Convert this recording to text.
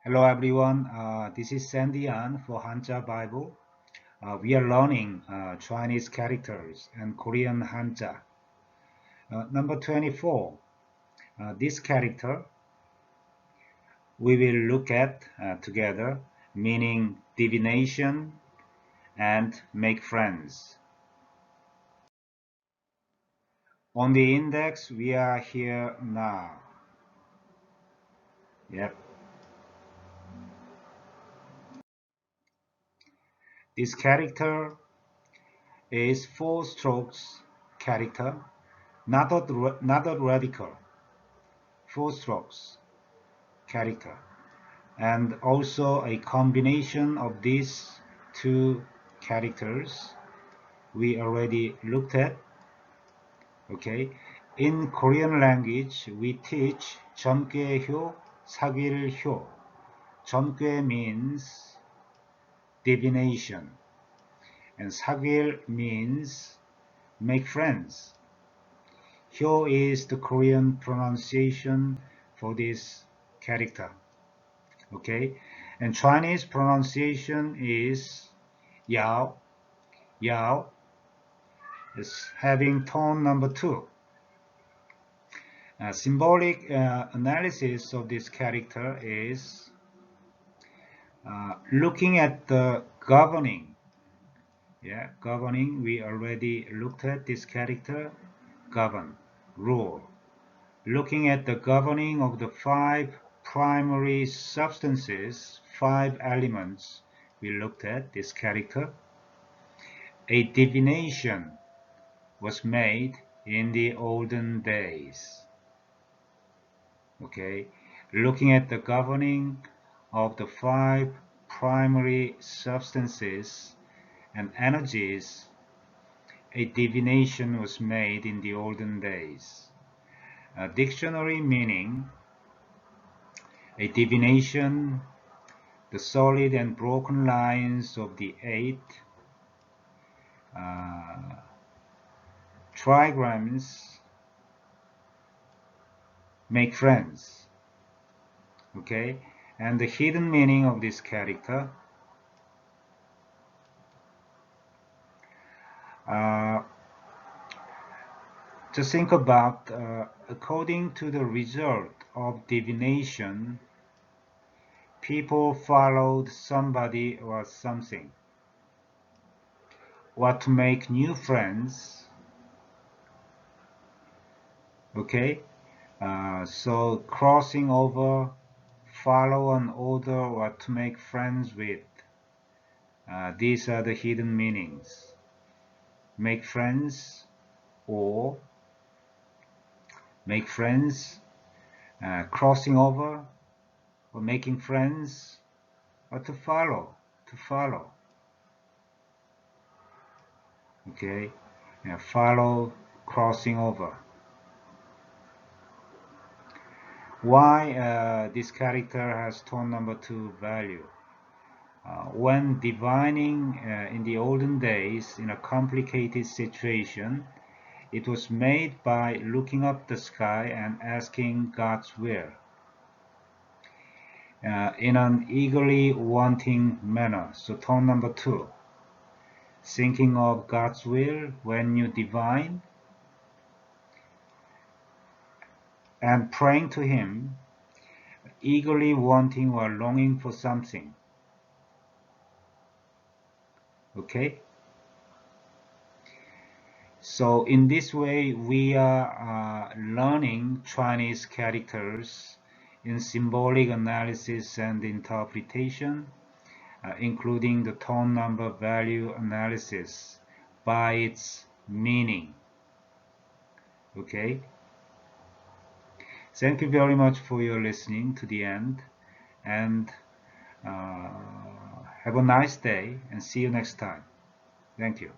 Hello everyone, this is Sandian for Hanja Bible. We are learning Chinese characters and Korean Hanja. Number 24, this character we will look at together, meaning divination and make friends. On the index, we are here now. Yep. This character is 4 strokes character, not a radical. 4 strokes character, and also a combination of these two characters we already looked at. Okay, in Korean language we teach 점괘효, 사귈효. 점괘 means divination and 사귈 means make friends. 효 is the Korean pronunciation for this character. Okay, and Chinese pronunciation is yao. Yao is having tone number 2. Symbolic analysis of this character is looking at the governing. Yeah, governing, we already looked at this character, govern, rule. Looking at the governing of the 5 primary substances, 5 elements we looked at this character. A divination was made in the olden days. Okay, looking at the governing of the 5 primary substances and energies, a divination was made in the olden days. A dictionary meaning: a divination, the solid and broken lines of the 8 trigrams make friends. Okay, and the hidden meaning of this character: just think about, according to the result of divination, people followed somebody or something. Or to make new friends. Okay, so crossing over, follow an order, or to make friends with. These are the hidden meanings. Make friends, or make friends, crossing over, or making friends, or to follow. Okay, follow, crossing over. Why this character has tone number 2 value? When divining in the olden days in a complicated situation, it was made by looking up the sky and asking God's will in an eagerly wanting manner. So tone number 2. Thinking of God's will when you divine and praying to Him, eagerly wanting or longing for something. Okay? So in this way, we are learning Chinese characters in symbolic analysis and interpretation, including the tone number value analysis by its meaning. Okay? Thank you very much for your listening to the end, and have a nice day, and see you next time. Thank you.